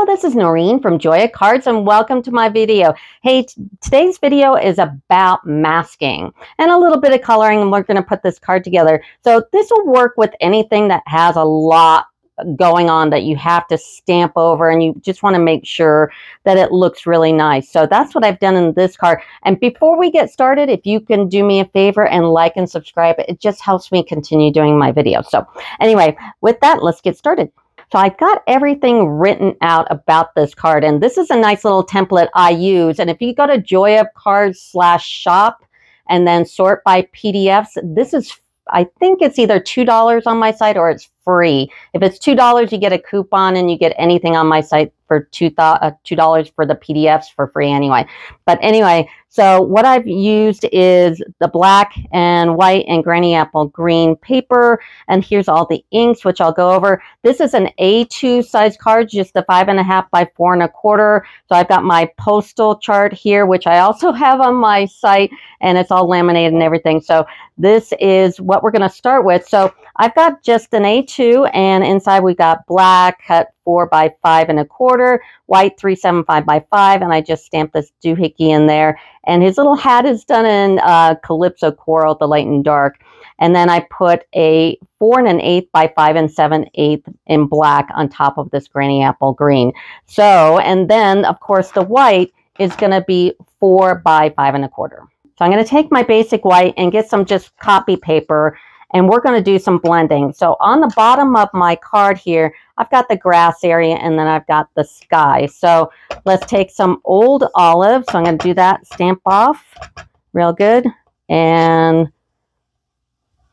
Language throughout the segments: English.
this is Noreen from Joya Cards and welcome to my video. Hey, today's video is about masking and a little bit of coloring, and we're going to put this card together. So this will work with anything that has a lot going on that you have to stamp over and you just want to make sure that it looks really nice. So that's what I've done in this card. And before we get started, if you can do me a favor and like and subscribe, it just helps me continue doing my videos. So anyway, with that, let's get started. So I've got everything written out about this card, and this is a nice little template I use. And if you go to joyacards/shop and then sort by PDFs, this is, I think it's either $2 on my site or it's free. If it's $2, you get a coupon and you get anything on my site for $2 for the PDFs for free anyway. But anyway, so what I've used is the black and white and granny apple green paper, and here's all the inks, which I'll go over. This is an A2 size card, just a 5.5 by 4 1/4. So I've got my Postal chart here, which I also have on my site, and it's all laminated and everything. So this is what we're going to start with. So I've got just an A2, and inside we got black cut 4 by 5 1/4, white 375 by 5, and I just stamped this doohickey in there. And his little hat is done in Calypso Coral, the light and dark. And then I put a 4 1/8 by 5 7/8 in black on top of this granny apple green. So, and then of course the white is going to be 4 by 5 1/4. So I'm going to take my basic white and get some just copy paper, and we're going to do some blending. So on the bottom of my card here, I've got the grass area, and then I've got the sky. So let's take some old olive. So I'm going to do that, stamp off real good, and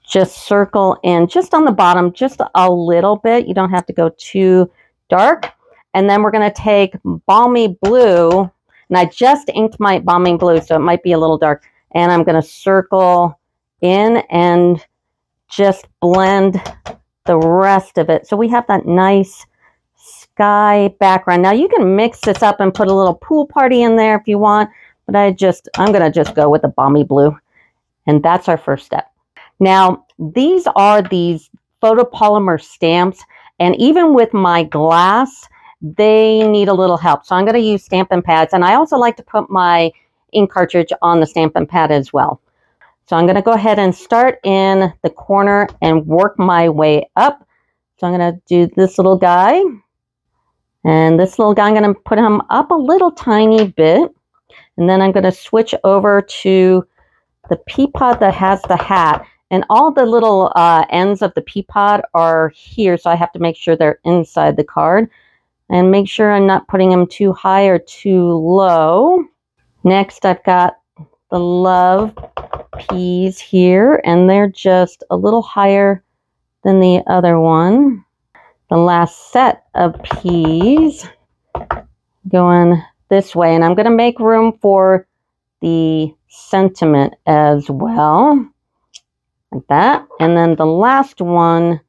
just circle in just on the bottom, just a little bit. You don't have to go too dark. And then we're going to take balmy blue, and I just inked my balmy blue, so it might be a little dark. And I'm going to circle in and just blend the rest of it. So we have that nice sky background. Now you can mix this up and put a little pool party in there if you want, but I'm going to just go with the balmy blue. And that's our first step. Now, these are these photopolymer stamps, and even with my glass, they need a little help. So I'm going to use Stampin' Pads, and I also like to put my ink cartridge on the Stampin' Pad as well. So I'm going to go ahead and start in the corner and work my way up. So I'm going to do this little guy. And this little guy, I'm going to put him up a little tiny bit. And then I'm going to switch over to the pea pod that has the hat. And all the little ends of the pea pod are here. So I have to make sure they're inside the card. And make sure I'm not putting them too high or too low. Next, I've got the love peas here, and they're just a little higher than the other one. The last set of peas going this way, and I'm going to make room for the sentiment as well, like that. And then the last one,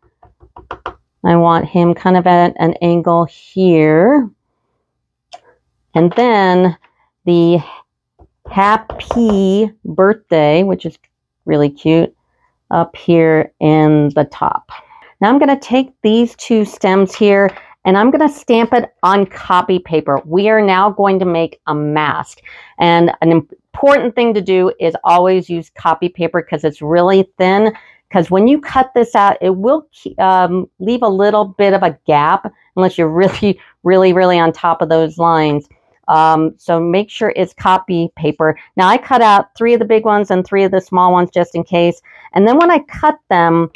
I want him kind of at an angle here. And then the happy birthday, which is really cute, up here in the top. Now I'm going to take these two stems here, and I'm going to stamp it on copy paper. We are now going to make a mask. And an important thing to do is always use copy paper because it's really thin. Because when you cut this out, it will leave a little bit of a gap unless you're really on top of those lines. So make sure it's copy paper. Now I cut out 3 of the big ones and 3 of the small ones just in case. And then when I cut them,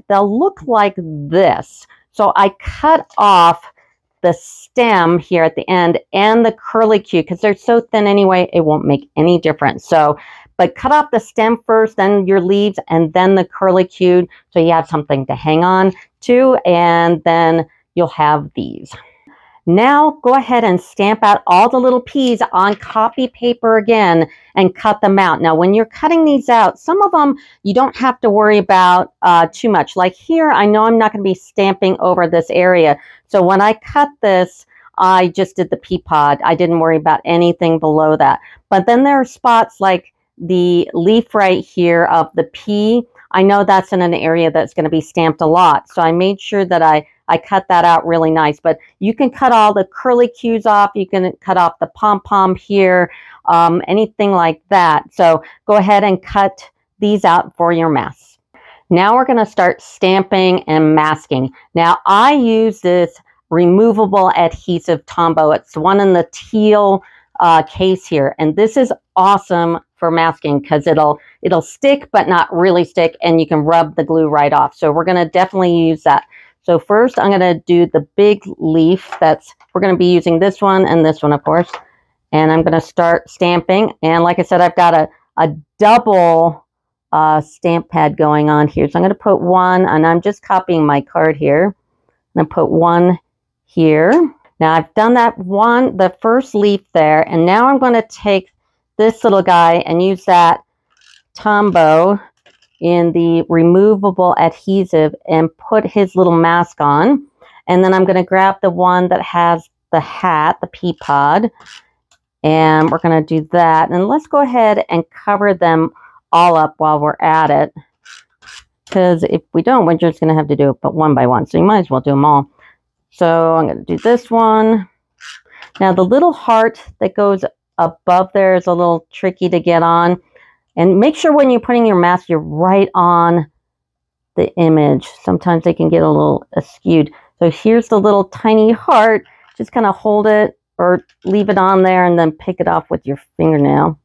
they'll look like this. So I cut off the stem here at the end and the curlicue because they're so thin anyway, it won't make any difference. So, but cut off the stem first, then your leaves, and then the curlicue, so you have something to hang on to, and then you'll have these. Now go ahead and stamp out all the little peas on copy paper again and cut them out. Now when you're cutting these out, some of them you don't have to worry about too much. Like here, I know I'm not going to be stamping over this area. So when I cut this, I just did the pea pod. I didn't worry about anything below that. But then there are spots like the leaf right here of the pea. I know that's in an area that's going to be stamped a lot. So I made sure that I cut that out really nice. But you can cut all the curly cues off. You can cut off the pom-pom here, anything like that. So go ahead and cut these out for your mess. Now we're going to start stamping and masking. Now I use this removable adhesive Tombow. It's the one in the teal case here, and this is awesome for masking because it'll stick but not really stick, and you can rub the glue right off. So we're going to definitely use that. So first I'm going to do the big leaf. We're going to be using this one and this one, of course, and I'm going to start stamping. And like I said, I've got a double stamp pad going on here. So I'm going to put one, and I'm just copying my card here. I'm going to put one here. Now I've done that one, the first leaf there, and now I'm going to take this little guy and use that Tombow in the removable adhesive and put his little mask on. And then I'm going to grab the one that has the hat, the pea pod, and we're going to do that. And let's go ahead and cover them all up while we're at it, because if we don't, we're just going to have to do it but one by one. So you might as well do them all. So I'm going to do this one. Now the little heart that goes above there is a little tricky to get on. And make sure when you're putting your mask, you're right on the image. Sometimes they can get a little askewed. So here's the little tiny heart. Just kind of hold it or leave it on there and then pick it off with your fingernail.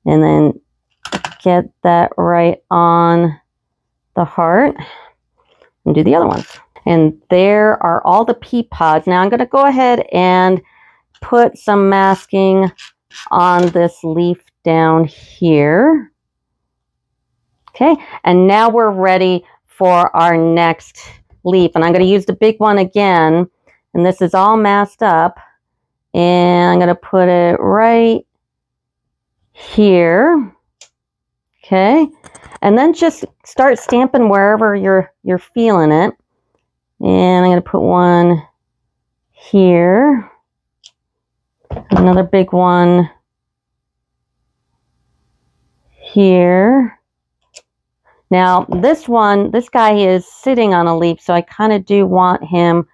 And then get that right on the heart. And do the other ones. And there are all the pea pods. Now I'm going to go ahead and put some masking on this leaf down here. Okay, and now we're ready for our next leaf. And I'm going to use the big one again. And this is all masked up. And I'm going to put it right here. Okay, and then just start stamping wherever you're feeling it. And I'm going to put one here, another big one here. Now this guy is sitting on a leaf, so I kind of do want him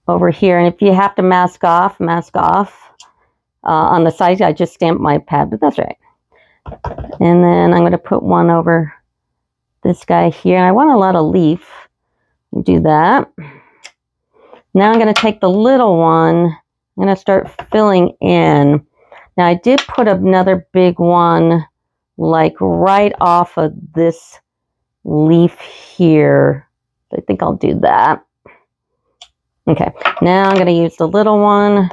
over here. And if you have to mask off. On the side, I just stamped my pad, but that's right. And then I'm going to put one over this guy here. And I want a lot of leaf. Do that. Now I'm going to take the little one. I'm going to start filling in. Now I did put another big one like right off of this leaf here. I think I'll do that. Okay, now I'm going to use the little one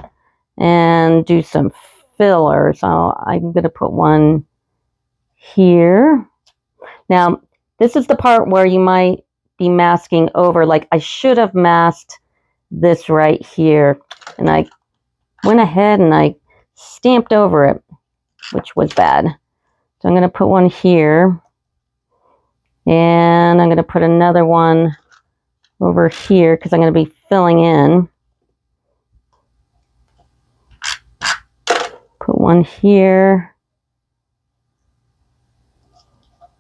and do some filler. So I'm going to put one here. Now this is the part where you might be masking over. Like I should have masked this right here, and I went ahead and I stamped over it, which was bad. So I'm going to put one here, and I'm going to put another one over here because I'm going to be filling in. Put one here.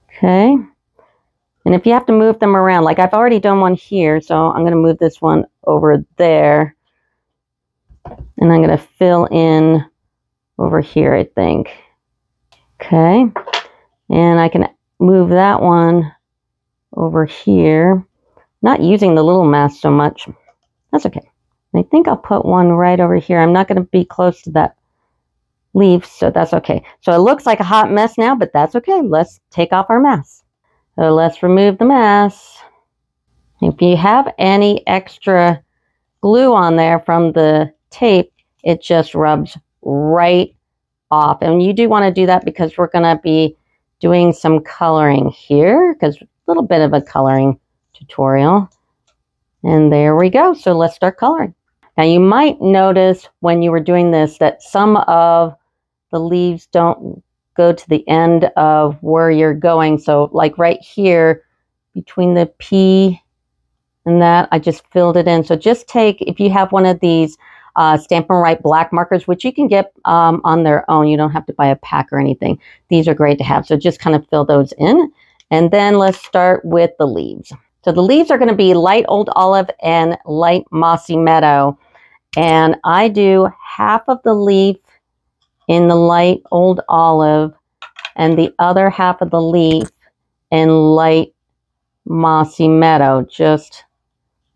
Okay. And if you have to move them around, like I've already done one here, so I'm going to move this one over there. And I'm going to fill in over here, I think. Okay. And I can move that one over here. Not using the little mask so much. That's okay. I think I'll put one right over here. I'm not going to be close to that leaf, so that's okay. So it looks like a hot mess now, but that's okay. Let's take off our mask. So let's remove the mask. If you have any extra glue on there from the tape, it just rubs right off. And you do want to do that because we're going to be doing some coloring here, because a little bit of a coloring tutorial. And there we go. So let's start coloring. Now you might notice when you were doing this that some of the leaves don't go to the end of where you're going. So like right here between the P and that, I just filled it in. So just take, if you have one of these Stampin' Right black markers, which you can get on their own, you don't have to buy a pack or anything. These are great to have. So just kind of fill those in. And then let's start with the leaves. So the leaves are going to be light old olive and light mossy meadow. And I do half of the leaf in the light old olive and the other half of the leaf in light mossy meadow, just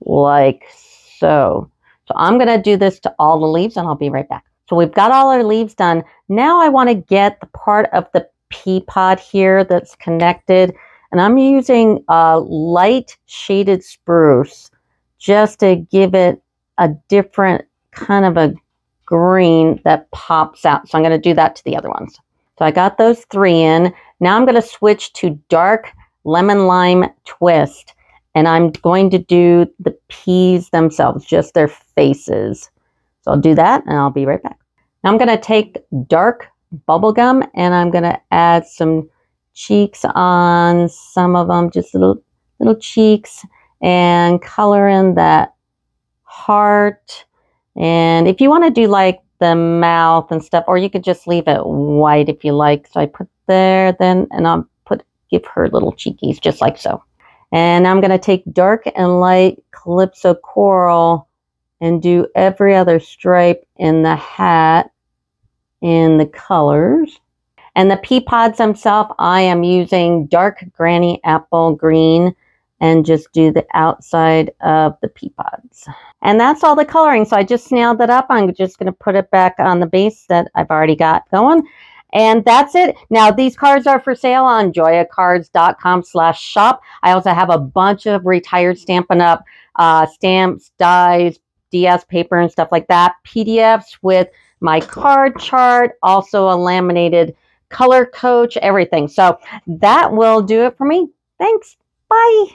like so. So I'm going to do this to all the leaves and I'll be right back. So we've got all our leaves done. Now I want to get the part of the pea pod here that's connected. And I'm using a light shaded spruce just to give it a different kind of a green that pops out. So I'm going to do that to the other ones. So I got those 3 in. Now I'm going to switch to dark lemon lime twist. And I'm going to do the peas themselves, just their faces. So I'll do that and I'll be right back. Now I'm going to take dark bubblegum and I'm going to add some cheeks on some of them, just little cheeks, and color in that heart. And if you want to do like the mouth and stuff, or you could just leave it white if you like. So I put there then, and I'll give her little cheekies just like so. And I'm going to take dark and light Calypso Coral and do every other stripe in the hat in the colors. And the pea pods themselves, I am using dark Granny Apple Green and just do the outside of the pea pods. And that's all the coloring. So I just nailed it up. I'm just going to put it back on the base that I've already got going. And that's it. Now, these cards are for sale on joyacards.com/shop. I also have a bunch of retired Stampin' Up! Stamps, dies, DS paper, and stuff like that. PDFs with my card chart, also a laminated color coach, everything. So that will do it for me. Thanks. Bye.